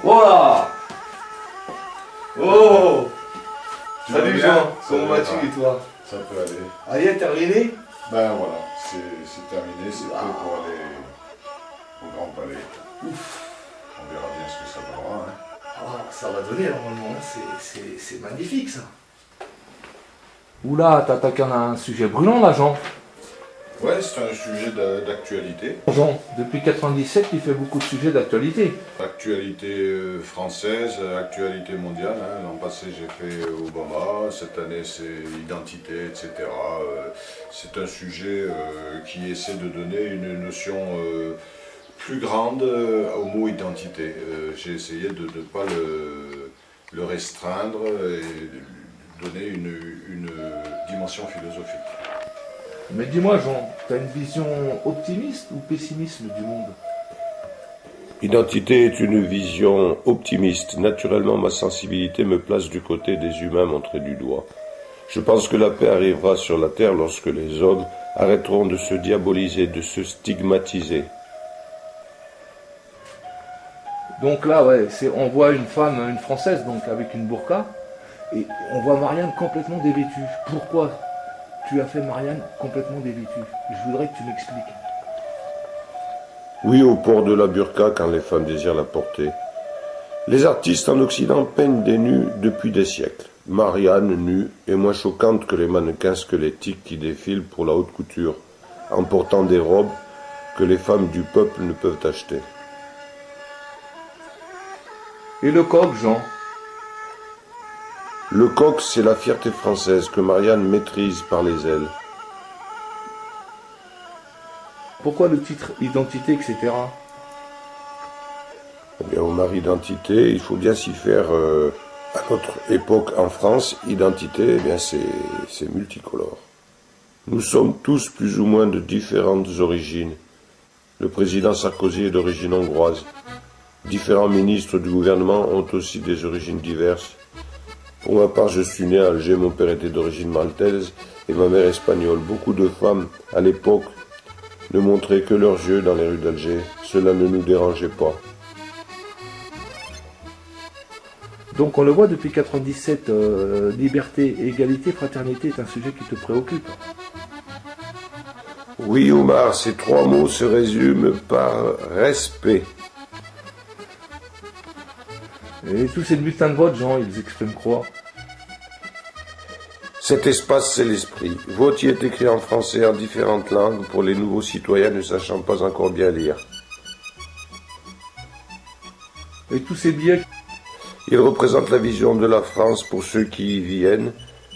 Voilà. Oh. Salut bien? Jean, comment Salut, vas-tu et toi? Ça peut aller. Allez, terminé? Ben voilà, c'est terminé, c'est prêt pour aller au Grand Palais. Ouf. On verra bien ce que ça donnera. Hein. Ah, ça va donner normalement, hein. C'est magnifique ça. Oula, t'attaques un sujet brûlant là Jean. Ouais, c'est un sujet d'actualité. Jean, depuis 97, il fait beaucoup de sujets d'actualité. Actualité française, actualité mondiale. Hein. L'an passé, j'ai fait Obama. Cette année, c'est identité, etc. C'est un sujet qui essaie de donner une notion plus grande au mot identité. J'ai essayé de ne pas le restreindre et donner une dimension philosophique. Mais dis-moi Jean, t'as une vision optimiste ou pessimiste du monde? Identité est une vision optimiste. Naturellement, ma sensibilité me place du côté des humains montrés du doigt. Je pense que la paix arrivera sur la terre lorsque les hommes arrêteront de se diaboliser, de se stigmatiser. Donc là, ouais, on voit une femme, une Française, donc avec une burqa, et on voit Marianne complètement dévêtue. Pourquoi tu as fait Marianne complètement dévêtue? Je voudrais que tu m'expliques. Oui, au port de la burqa quand les femmes désirent la porter. Les artistes en Occident peignent des nus depuis des siècles. Marianne nue est moins choquante que les mannequins squelettiques qui défilent pour la haute couture, en portant des robes que les femmes du peuple ne peuvent acheter. Et le coq, Jean? Le coq, c'est la fierté française que Marianne maîtrise par les ailes. Pourquoi le titre Identité, etc.? Eh bien, au mari identité, il faut bien s'y faire. À notre époque en France, identité, eh bien, c'est multicolore. Nous sommes tous plus ou moins de différentes origines. Le président Sarkozy est d'origine hongroise. Différents ministres du gouvernement ont aussi des origines diverses. Pour ma part, je suis né à Alger, mon père était d'origine maltaise et ma mère espagnole. Beaucoup de femmes, à l'époque, ne montraient que leurs yeux dans les rues d'Alger. Cela ne nous dérangeait pas. Donc on le voit depuis 97, liberté, égalité, fraternité est un sujet qui te préoccupe. Oui, Omar, ces trois mots se résument par respect. Et tous ces bulletins de vote, Jean, ils expriment quoi? Cet espace, c'est l'esprit. Vote y est écrit en français et en différentes langues pour les nouveaux citoyens ne sachant pas encore bien lire. Et tous ces billets? Ils représentent la vision de la France pour ceux qui y viennent,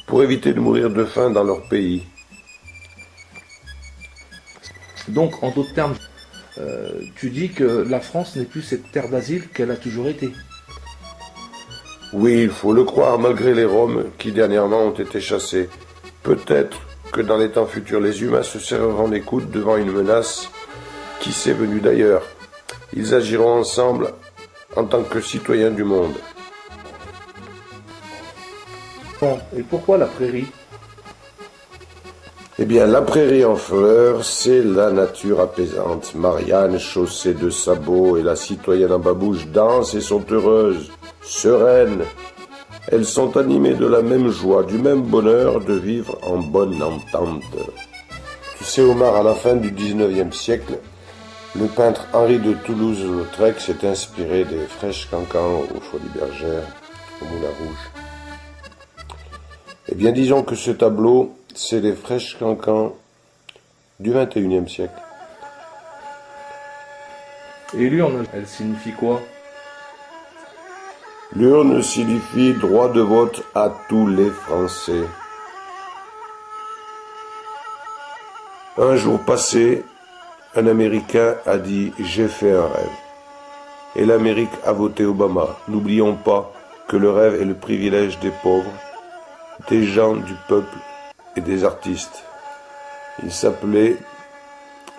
pour éviter de mourir de faim dans leur pays. Donc, en d'autres termes, tu dis que la France n'est plus cette terre d'asile qu'elle a toujours été. Oui, il faut le croire, malgré les Roms qui dernièrement ont été chassés. Peut-être que dans les temps futurs, les humains se serreront les coudes devant une menace qui s'est venue d'ailleurs. Ils agiront ensemble en tant que citoyens du monde. Bon, et pourquoi la prairie? Eh bien, la prairie en fleurs, c'est la nature apaisante. Marianne, chaussée de sabots, et la citoyenne en babouche dansent et sont heureuses, sereines. Elles sont animées de la même joie, du même bonheur de vivre en bonne entente. Tu sais, Omar, à la fin du 19e siècle, le peintre Henri de Toulouse-Lautrec s'est inspiré des Frêches Cancans aux Folies Bergères, au Moulin Rouge. Eh bien, disons que ce tableau, c'est les Frêches Cancans du 21e siècle. Et l'urne, elle signifie quoi? L'urne signifie droit de vote à tous les Français. Un jour passé, un Américain a dit « J'ai fait un rêve ». Et l'Amérique a voté Obama. N'oublions pas que le rêve est le privilège des pauvres, des gens du peuple et des artistes. Il s'appelait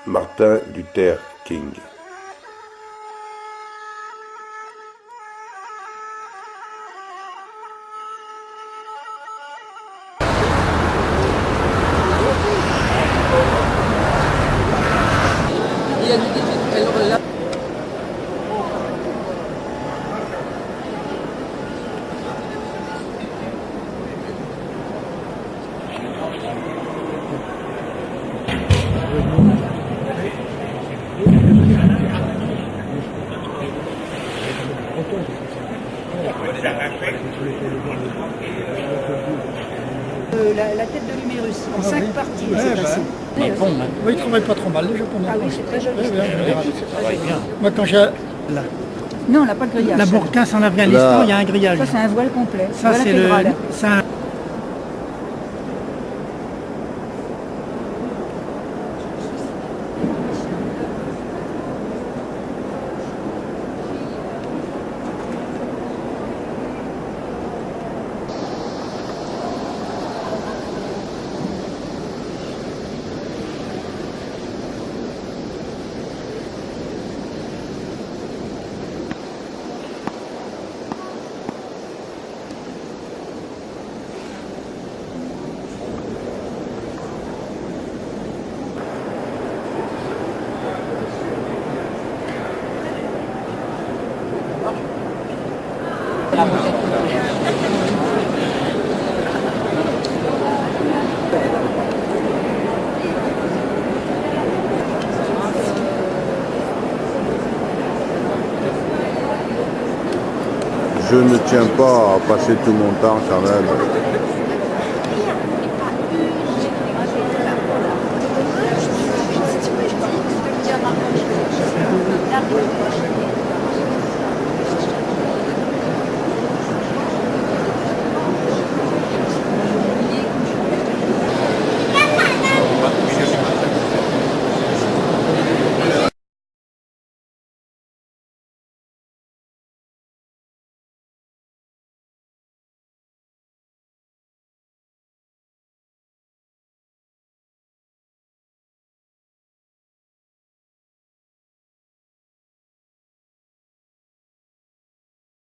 Martin Luther King. la tête de l'humérus, en 5 parties, c'est passé. Oui, ils travaillent pas trop mal, les Japonais. Ah oui, c'est très joli. C'est très joli. Moi, quand j'ai... Là. Non, on n'a pas de grillage. La burqa en Afghanistan, il y a un grillage. Ça, c'est un voile complet. Ça, voile c'est le... intégral. c'est un- Je ne tiens pas à passer tout mon temps quand même